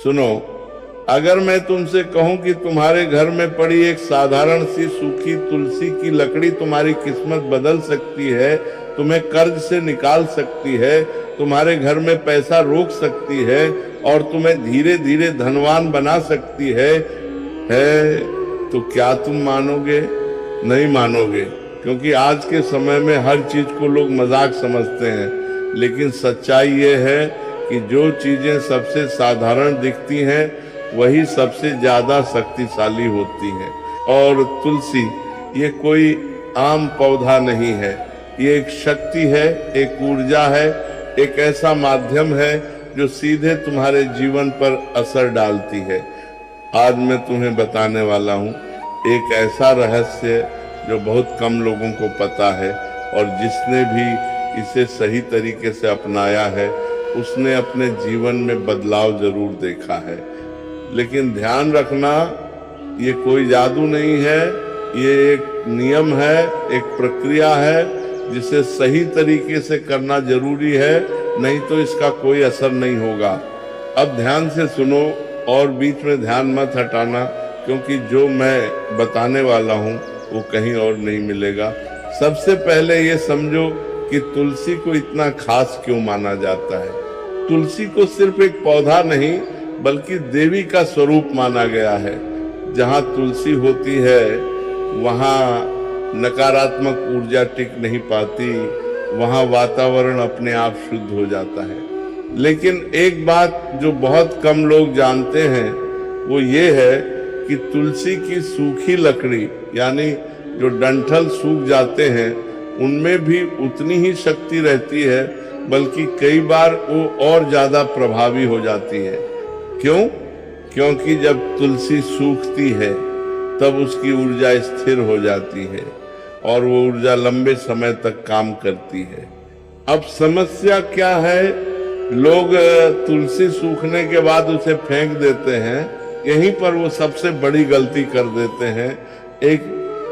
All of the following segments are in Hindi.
सुनो, अगर मैं तुमसे कहूं कि तुम्हारे घर में पड़ी एक साधारण सी सूखी तुलसी की लकड़ी तुम्हारी किस्मत बदल सकती है, तुम्हें कर्ज से निकाल सकती है, तुम्हारे घर में पैसा रोक सकती है और तुम्हें धीरे धीरे धनवान बना सकती है, तो क्या तुम मानोगे? नहीं मानोगे, क्योंकि आज के समय में हर चीज को लोग मजाक समझते हैं। लेकिन सच्चाई ये है कि जो चीजें सबसे साधारण दिखती हैं वही सबसे ज्यादा शक्तिशाली होती हैं। और तुलसी ये कोई आम पौधा नहीं है, ये एक शक्ति है, एक ऊर्जा है, एक ऐसा माध्यम है जो सीधे तुम्हारे जीवन पर असर डालती है। आज मैं तुम्हें बताने वाला हूँ एक ऐसा रहस्य जो बहुत कम लोगों को पता है, और जिसने भी इसे सही तरीके से अपनाया है उसने अपने जीवन में बदलाव जरूर देखा है। लेकिन ध्यान रखना, ये कोई जादू नहीं है, ये एक नियम है, एक प्रक्रिया है जिसे सही तरीके से करना जरूरी है, नहीं तो इसका कोई असर नहीं होगा। अब ध्यान से सुनो और बीच में ध्यान मत हटाना, क्योंकि जो मैं बताने वाला हूँ वो कहीं और नहीं मिलेगा। सबसे पहले ये समझो कि तुलसी को इतना खास क्यों माना जाता है। तुलसी को सिर्फ एक पौधा नहीं बल्कि देवी का स्वरूप माना गया है। जहाँ तुलसी होती है वहाँ नकारात्मक ऊर्जा टिक नहीं पाती, वहाँ वातावरण अपने आप शुद्ध हो जाता है। लेकिन एक बात जो बहुत कम लोग जानते हैं वो ये है कि तुलसी की सूखी लकड़ी यानी जो डंठल सूख जाते हैं उनमें भी उतनी ही शक्ति रहती है, बल्कि कई बार वो और ज्यादा प्रभावी हो जाती है। क्यों? क्योंकि जब तुलसी सूखती है तब उसकी ऊर्जा स्थिर हो जाती है और वो ऊर्जा लंबे समय तक काम करती है। अब समस्या क्या है? लोग तुलसी सूखने के बाद उसे फेंक देते हैं। यहीं पर वो सबसे बड़ी गलती कर देते हैं।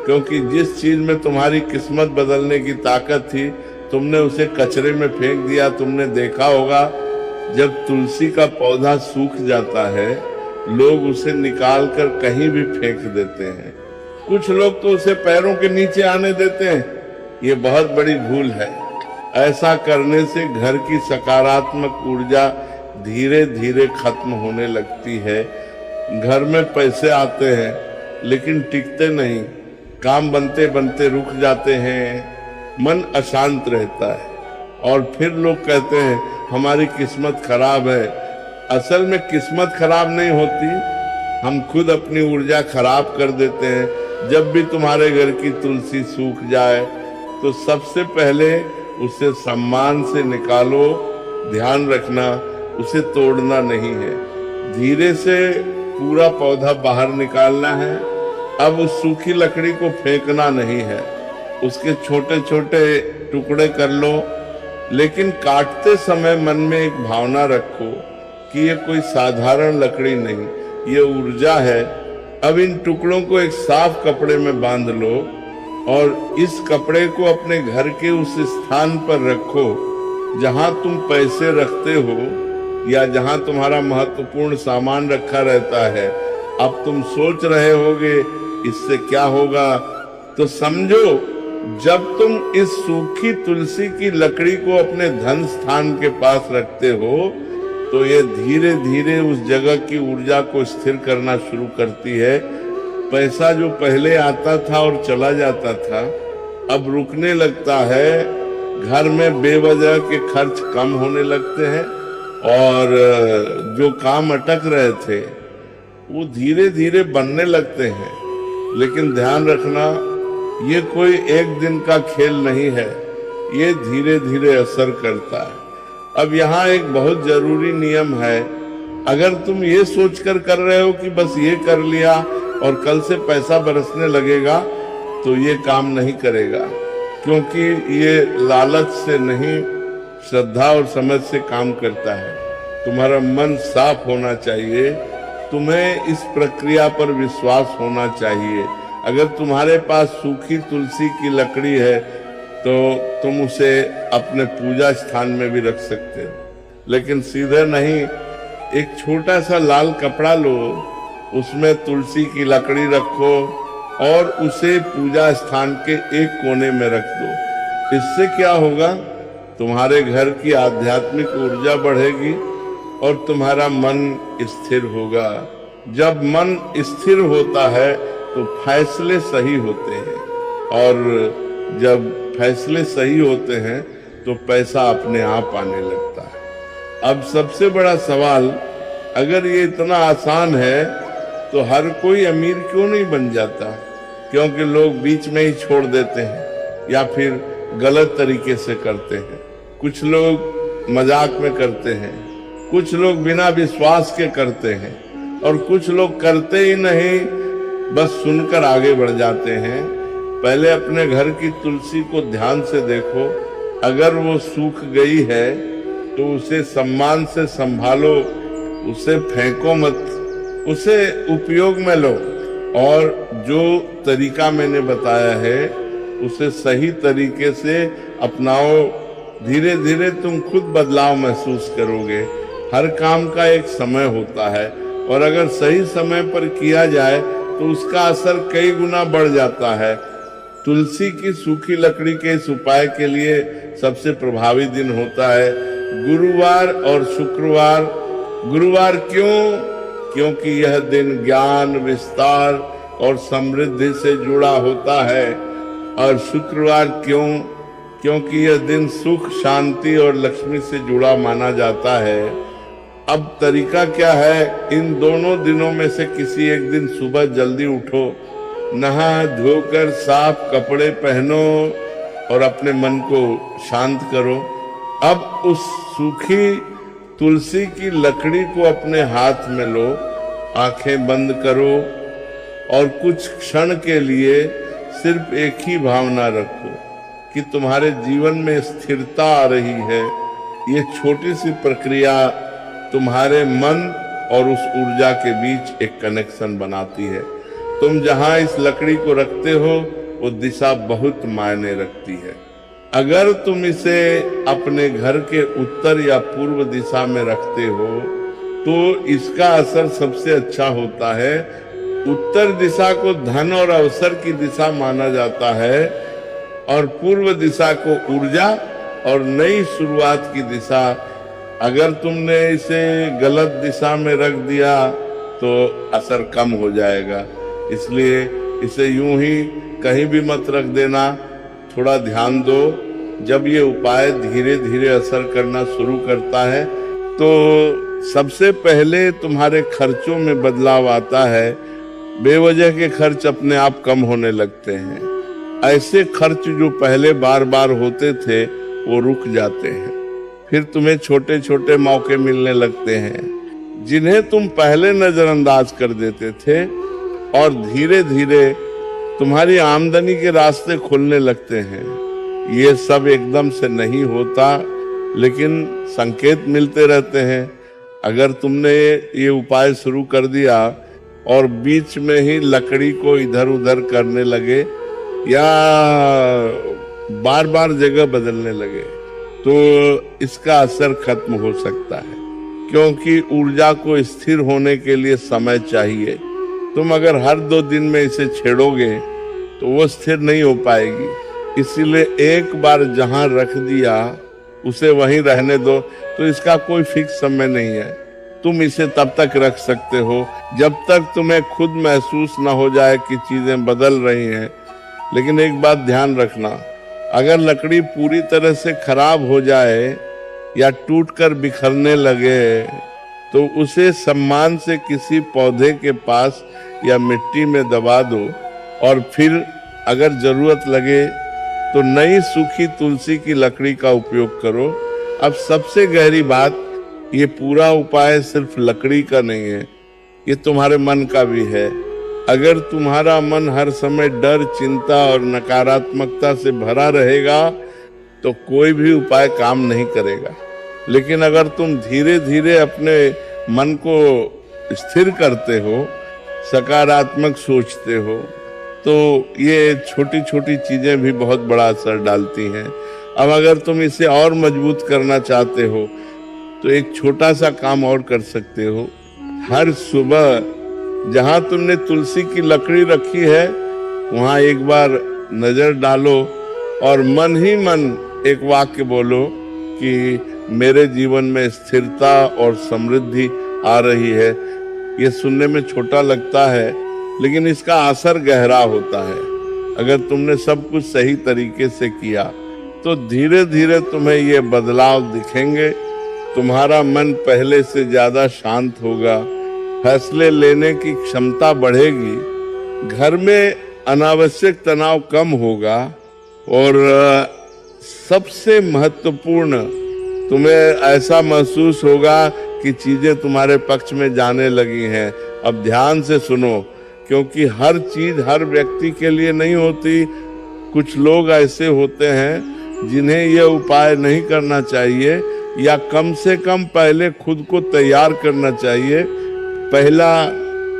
क्योंकि जिस चीज में तुम्हारी किस्मत बदलने की ताकत थी तुमने उसे कचरे में फेंक दिया। तुमने देखा होगा जब तुलसी का पौधा सूख जाता है लोग उसे निकालकर कहीं भी फेंक देते हैं। कुछ लोग तो उसे पैरों के नीचे आने देते हैं। ये बहुत बड़ी भूल है। ऐसा करने से घर की सकारात्मक ऊर्जा धीरे धीरे खत्म होने लगती है। घर में पैसे आते हैं लेकिन टिकते नहीं, काम बनते बनते रुक जाते हैं, मन अशांत रहता है और फिर लोग कहते हैं हमारी किस्मत खराब है। असल में किस्मत खराब नहीं होती, हम खुद अपनी ऊर्जा खराब कर देते हैं। जब भी तुम्हारे घर की तुलसी सूख जाए तो सबसे पहले उसे सम्मान से निकालो। ध्यान रखना, उसे तोड़ना नहीं है, धीरे से पूरा पौधा बाहर निकालना है। अब उस सूखी लकड़ी को फेंकना नहीं है, उसके छोटे छोटे टुकड़े कर लो, लेकिन काटते समय मन में एक भावना रखो कि ये कोई साधारण लकड़ी नहीं, ये ऊर्जा है। अब इन टुकड़ों को एक साफ कपड़े में बांध लो और इस कपड़े को अपने घर के उस स्थान पर रखो जहां तुम पैसे रखते हो या जहां तुम्हारा महत्वपूर्ण सामान रखा रहता है। अब तुम सोच रहे होगे इससे क्या होगा, तो समझो जब तुम इस सूखी तुलसी की लकड़ी को अपने धन स्थान के पास रखते हो तो ये धीरे धीरे उस जगह की ऊर्जा को स्थिर करना शुरू करती है। पैसा जो पहले आता था और चला जाता था अब रुकने लगता है। घर में बेवजह के खर्च कम होने लगते हैं और जो काम अटक रहे थे वो धीरे धीरे बनने लगते हैं। लेकिन ध्यान रखना, ये कोई एक दिन का खेल नहीं है, ये धीरे धीरे असर करता है। अब यहाँ एक बहुत जरूरी नियम है। अगर तुम ये सोचकर कर रहे हो कि बस ये कर लिया और कल से पैसा बरसने लगेगा तो ये काम नहीं करेगा, क्योंकि ये लालच से नहीं श्रद्धा और समझ से काम करता है। तुम्हारा मन साफ होना चाहिए, तुम्हें इस प्रक्रिया पर विश्वास होना चाहिए। अगर तुम्हारे पास सूखी तुलसी की लकड़ी है तो तुम उसे अपने पूजा स्थान में भी रख सकते हो, लेकिन सीधे नहीं, एक छोटा सा लाल कपड़ा लो, उसमें तुलसी की लकड़ी रखो और उसे पूजा स्थान के एक कोने में रख दो। इससे क्या होगा, तुम्हारे घर की आध्यात्मिक ऊर्जा बढ़ेगी और तुम्हारा मन स्थिर होगा। जब मन स्थिर होता है तो फैसले सही होते हैं, और जब फैसले सही होते हैं तो पैसा अपने आप आने लगता है। अब सबसे बड़ा सवाल, अगर ये इतना आसान है तो हर कोई अमीर क्यों नहीं बन जाता? क्योंकि लोग बीच में ही छोड़ देते हैं या फिर गलत तरीके से करते हैं। कुछ लोग मजाक में करते हैं, कुछ लोग बिना विश्वास के करते हैं, और कुछ लोग करते ही नहीं, बस सुनकर आगे बढ़ जाते हैं। पहले अपने घर की तुलसी को ध्यान से देखो, अगर वो सूख गई है तो उसे सम्मान से संभालो, उसे फेंको मत, उसे उपयोग में लो, और जो तरीका मैंने बताया है उसे सही तरीके से अपनाओ। धीरे धीरे तुम खुद बदलाव महसूस करोगे। हर काम का एक समय होता है, और अगर सही समय पर किया जाए तो उसका असर कई गुना बढ़ जाता है। तुलसी की सूखी लकड़ी के इस उपाय के लिए सबसे प्रभावी दिन होता है गुरुवार और शुक्रवार। गुरुवार क्यों? क्योंकि यह दिन ज्ञान, विस्तार और समृद्धि से जुड़ा होता है। और शुक्रवार क्यों? क्योंकि यह दिन सुख, शांति और लक्ष्मी से जुड़ा माना जाता है। अब तरीका क्या है? इन दोनों दिनों में से किसी एक दिन सुबह जल्दी उठो, नहा धोकर साफ कपड़े पहनो और अपने मन को शांत करो। अब उस सूखी तुलसी की लकड़ी को अपने हाथ में लो, आंखें बंद करो और कुछ क्षण के लिए सिर्फ एक ही भावना रखो कि तुम्हारे जीवन में स्थिरता आ रही है। ये छोटी सी प्रक्रिया तुम्हारे मन और उस ऊर्जा के बीच एक कनेक्शन बनाती है। तुम जहां इस लकड़ी को रखते हो वो दिशा बहुत मायने रखती है। अगर तुम इसे अपने घर के उत्तर या पूर्व दिशा में रखते हो तो इसका असर सबसे अच्छा होता है। उत्तर दिशा को धन और अवसर की दिशा माना जाता है और पूर्व दिशा को ऊर्जा और नई शुरुआत की दिशा। अगर तुमने इसे गलत दिशा में रख दिया तो असर कम हो जाएगा। इसलिए इसे यूं ही कहीं भी मत रख देना, थोड़ा ध्यान दो। जब ये उपाय धीरे धीरे असर करना शुरू करता है तो सबसे पहले तुम्हारे खर्चों में बदलाव आता है। बेवजह के खर्च अपने आप कम होने लगते हैं। ऐसे खर्च जो पहले बार बार होते थे वो रुक जाते हैं। फिर तुम्हें छोटे छोटे मौके मिलने लगते हैं जिन्हें तुम पहले नजरअंदाज कर देते थे, और धीरे धीरे तुम्हारी आमदनी के रास्ते खुलने लगते हैं। ये सब एकदम से नहीं होता, लेकिन संकेत मिलते रहते हैं। अगर तुमने ये उपाय शुरू कर दिया और बीच में ही लकड़ी को इधर उधर करने लगे या बार बार जगह बदलने लगे तो इसका असर खत्म हो सकता है, क्योंकि ऊर्जा को स्थिर होने के लिए समय चाहिए। तुम अगर हर 2 दिन में इसे छेड़ोगे तो वो स्थिर नहीं हो पाएगी। इसीलिए एक बार जहां रख दिया उसे वहीं रहने दो। तो इसका कोई फिक्स समय नहीं है। तुम इसे तब तक रख सकते हो जब तक तुम्हें खुद महसूस ना हो जाए कि चीजें बदल रही हैं। लेकिन एक बात ध्यान रखना, अगर लकड़ी पूरी तरह से खराब हो जाए या टूटकर बिखरने लगे तो उसे सम्मान से किसी पौधे के पास या मिट्टी में दबा दो, और फिर अगर जरूरत लगे तो नई सूखी तुलसी की लकड़ी का उपयोग करो। अब सबसे गहरी बात, ये पूरा उपाय सिर्फ लकड़ी का नहीं है, ये तुम्हारे मन का भी है। अगर तुम्हारा मन हर समय डर, चिंता और नकारात्मकता से भरा रहेगा तो कोई भी उपाय काम नहीं करेगा। लेकिन अगर तुम धीरे धीरे अपने मन को स्थिर करते हो, सकारात्मक सोचते हो, तो ये छोटी छोटी चीजें भी बहुत बड़ा असर डालती हैं। अब अगर तुम इसे और मजबूत करना चाहते हो तो एक छोटा सा काम और कर सकते हो। हर सुबह जहां तुमने तुलसी की लकड़ी रखी है वहां एक बार नजर डालो और मन ही मन एक वाक्य बोलो कि मेरे जीवन में स्थिरता और समृद्धि आ रही है। ये सुनने में छोटा लगता है लेकिन इसका असर गहरा होता है। अगर तुमने सब कुछ सही तरीके से किया तो धीरे धीरे तुम्हें ये बदलाव दिखेंगे। तुम्हारा मन पहले से ज्यादा शांत होगा, फैसले लेने की क्षमता बढ़ेगी, घर में अनावश्यक तनाव कम होगा और सबसे महत्वपूर्ण तुम्हें ऐसा महसूस होगा कि चीजें तुम्हारे पक्ष में जाने लगी हैं। अब ध्यान से सुनो, क्योंकि हर चीज हर व्यक्ति के लिए नहीं होती। कुछ लोग ऐसे होते हैं जिन्हें यह उपाय नहीं करना चाहिए या कम से कम पहले खुद को तैयार करना चाहिए। पहला,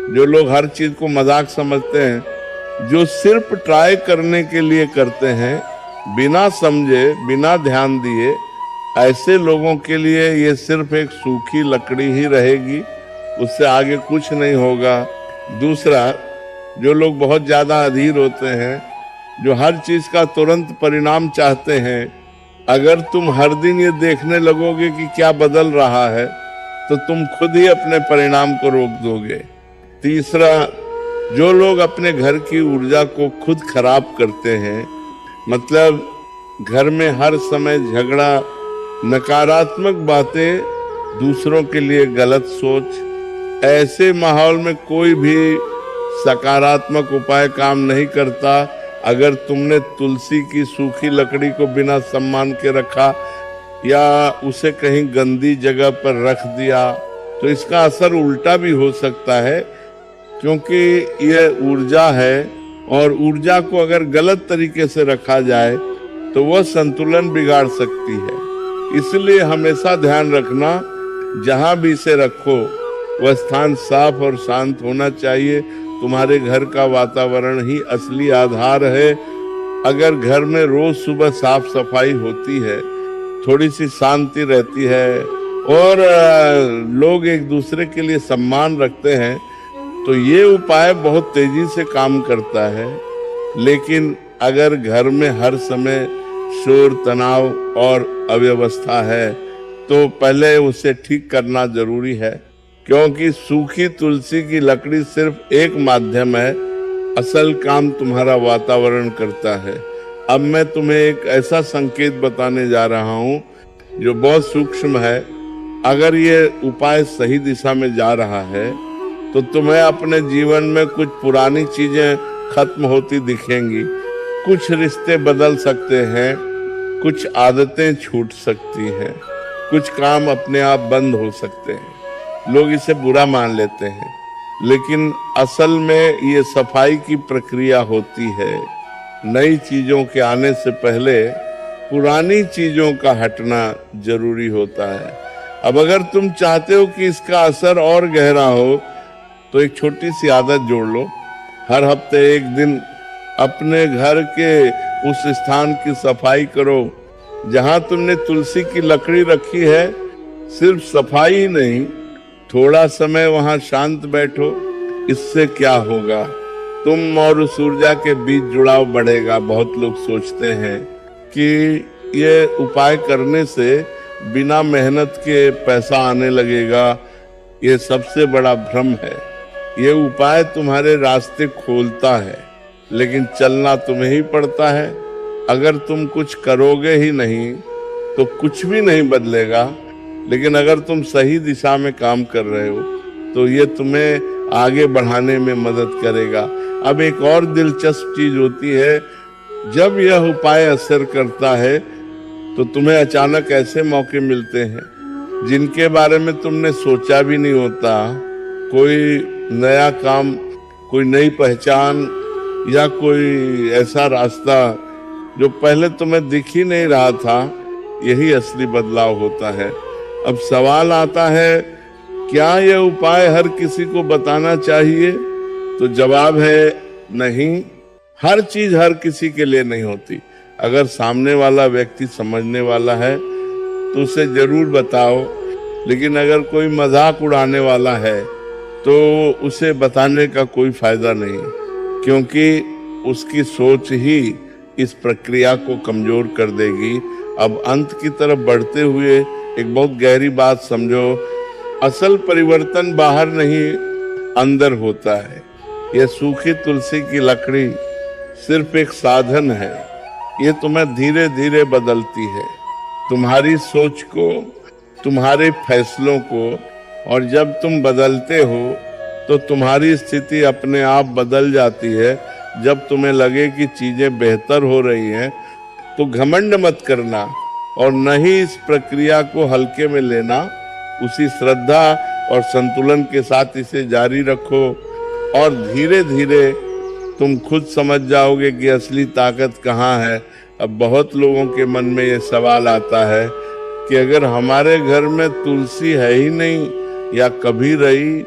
जो लोग हर चीज को मजाक समझते हैं, जो सिर्फ ट्राई करने के लिए करते हैं, बिना समझे बिना ध्यान दिए, ऐसे लोगों के लिए ये सिर्फ एक सूखी लकड़ी ही रहेगी, उससे आगे कुछ नहीं होगा। दूसरा, जो लोग बहुत ज्यादा अधीर होते हैं, जो हर चीज का तुरंत परिणाम चाहते हैं, अगर तुम हर दिन ये देखने लगोगे कि क्या बदल रहा है तो तुम खुद ही अपने परिणाम को रोक दोगे। तीसरा, जो लोग अपने घर की ऊर्जा को खुद खराब करते हैं, मतलब घर में हर समय झगड़ा, नकारात्मक बातें, दूसरों के लिए गलत सोच, ऐसे माहौल में कोई भी सकारात्मक उपाय काम नहीं करता। अगर तुमने तुलसी की सूखी लकड़ी को बिना सम्मान के रखा या उसे कहीं गंदी जगह पर रख दिया तो इसका असर उल्टा भी हो सकता है, क्योंकि यह ऊर्जा है और ऊर्जा को अगर गलत तरीके से रखा जाए तो वह संतुलन बिगाड़ सकती है। इसलिए हमेशा ध्यान रखना, जहां भी इसे रखो वह स्थान साफ और शांत होना चाहिए। तुम्हारे घर का वातावरण ही असली आधार है। अगर घर में रोज सुबह साफ सफाई होती है, थोड़ी सी शांति रहती है और लोग एक दूसरे के लिए सम्मान रखते हैं तो ये उपाय बहुत तेजी से काम करता है। लेकिन अगर घर में हर समय शोर, तनाव और अव्यवस्था है तो पहले उसे ठीक करना जरूरी है, क्योंकि सूखी तुलसी की लकड़ी सिर्फ एक माध्यम है, असल काम तुम्हारा वातावरण करता है। अब मैं तुम्हें एक ऐसा संकेत बताने जा रहा हूँ जो बहुत सूक्ष्म है। अगर ये उपाय सही दिशा में जा रहा है तो तुम्हें अपने जीवन में कुछ पुरानी चीजें खत्म होती दिखेंगी, कुछ रिश्ते बदल सकते हैं, कुछ आदतें छूट सकती हैं, कुछ काम अपने आप बंद हो सकते हैं। लोग इसे बुरा मान लेते हैं, लेकिन असल में ये सफाई की प्रक्रिया होती है। नई चीजों के आने से पहले पुरानी चीजों का हटना जरूरी होता है। अब अगर तुम चाहते हो कि इसका असर और गहरा हो तो एक छोटी सी आदत जोड़ लो। हर हफ्ते एक दिन अपने घर के उस स्थान की सफाई करो जहां तुमने तुलसी की लकड़ी रखी है। सिर्फ सफाई ही नहीं, थोड़ा समय वहां शांत बैठो। इससे क्या होगा, तुम और उस ऊर्जा के बीच जुड़ाव बढ़ेगा। बहुत लोग सोचते हैं कि ये उपाय करने से बिना मेहनत के पैसा आने लगेगा। ये सबसे बड़ा भ्रम है। ये उपाय तुम्हारे रास्ते खोलता है, लेकिन चलना तुम्हें ही पड़ता है। अगर तुम कुछ करोगे ही नहीं तो कुछ भी नहीं बदलेगा, लेकिन अगर तुम सही दिशा में काम कर रहे हो तो ये तुम्हें आगे बढ़ाने में मदद करेगा। अब एक और दिलचस्प चीज होती है, जब यह उपाय असर करता है तो तुम्हें अचानक ऐसे मौके मिलते हैं जिनके बारे में तुमने सोचा भी नहीं होता। कोई नया काम, कोई नई पहचान या कोई ऐसा रास्ता जो पहले तुम्हें दिख ही नहीं रहा था, यही असली बदलाव होता है। अब सवाल आता है, क्या यह उपाय हर किसी को बताना चाहिए? तो जवाब है नहीं। हर चीज हर किसी के लिए नहीं होती। अगर सामने वाला व्यक्ति समझने वाला है तो उसे जरूर बताओ। लेकिन अगर कोई मजाक उड़ाने वाला है तो उसे बताने का कोई फायदा नहीं, क्योंकि उसकी सोच ही इस प्रक्रिया को कमजोर कर देगी। अब अंत की तरफ बढ़ते हुए एक बहुत गहरी बात समझो, असल परिवर्तन बाहर नहीं अंदर होता है। यह सूखी तुलसी की लकड़ी सिर्फ एक साधन है, ये तुम्हें धीरे धीरे बदलती है, तुम्हारी सोच को, तुम्हारे फैसलों को। और जब तुम बदलते हो तो तुम्हारी स्थिति अपने आप बदल जाती है। जब तुम्हें लगे कि चीजें बेहतर हो रही हैं तो घमंड मत करना और न ही इस प्रक्रिया को हल्के में लेना। उसी श्रद्धा और संतुलन के साथ इसे जारी रखो और धीरे धीरे तुम खुद समझ जाओगे कि असली ताकत कहाँ है। अब बहुत लोगों के मन में ये सवाल आता है कि अगर हमारे घर में तुलसी है ही नहीं या कभी रही,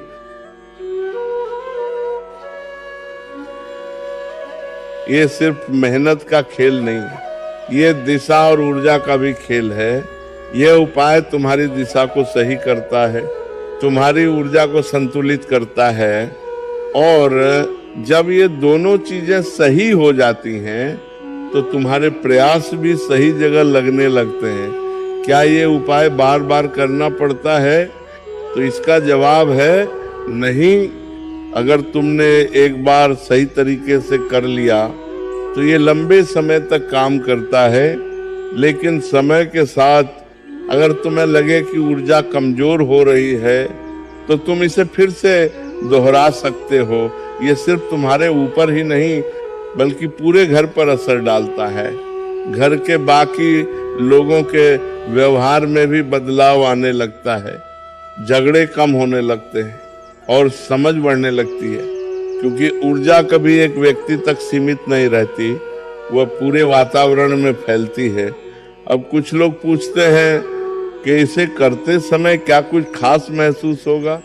ये सिर्फ मेहनत का खेल नहीं है, ये दिशा और ऊर्जा का भी खेल है। ये उपाय तुम्हारी दिशा को सही करता है, तुम्हारी ऊर्जा को संतुलित करता है। और जब ये दोनों चीजें सही हो जाती हैं तो तुम्हारे प्रयास भी सही जगह लगने लगते हैं। क्या ये उपाय बार बार करना पड़ता है? तो इसका जवाब है नहीं। अगर तुमने एक बार सही तरीके से कर लिया तो ये लंबे समय तक काम करता है। लेकिन समय के साथ अगर तुम्हें लगे कि ऊर्जा कमजोर हो रही है तो तुम इसे फिर से दोहरा सकते हो। ये सिर्फ तुम्हारे ऊपर ही नहीं बल्कि पूरे घर पर असर डालता है। घर के बाकी लोगों के व्यवहार में भी बदलाव आने लगता है, झगड़े कम होने लगते हैं और समझ बढ़ने लगती है। क्योंकि ऊर्जा कभी एक व्यक्ति तक सीमित नहीं रहती, वह पूरे वातावरण में फैलती है। अब कुछ लोग पूछते हैं कि इसे करते समय क्या कुछ खास महसूस होगा?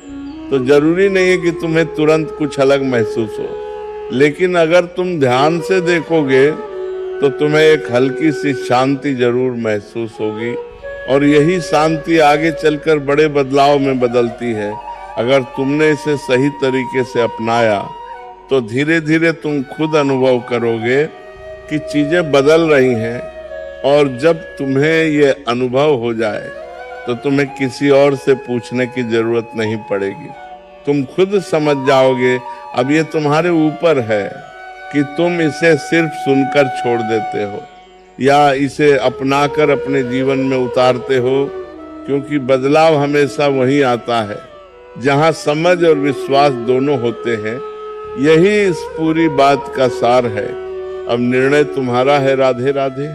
तो जरूरी नहीं है कि तुम्हें तुरंत कुछ अलग महसूस हो, लेकिन अगर तुम ध्यान से देखोगे तो तुम्हें एक हल्की सी शांति जरूर महसूस होगी। और यही शांति आगे चलकर बड़े बदलाव में बदलती है। अगर तुमने इसे सही तरीके से अपनाया तो धीरे धीरे तुम खुद अनुभव करोगे कि चीजें बदल रही हैं। और जब तुम्हें ये अनुभव हो जाए तो तुम्हें किसी और से पूछने की जरूरत नहीं पड़ेगी, तुम खुद समझ जाओगे। अब ये तुम्हारे ऊपर है कि तुम इसे सिर्फ सुनकर छोड़ देते हो या इसे अपनाकर अपने जीवन में उतारते हो। क्योंकि बदलाव हमेशा वहीं आता है जहां समझ और विश्वास दोनों होते हैं। यही इस पूरी बात का सार है। अब निर्णय तुम्हारा है। राधे राधे।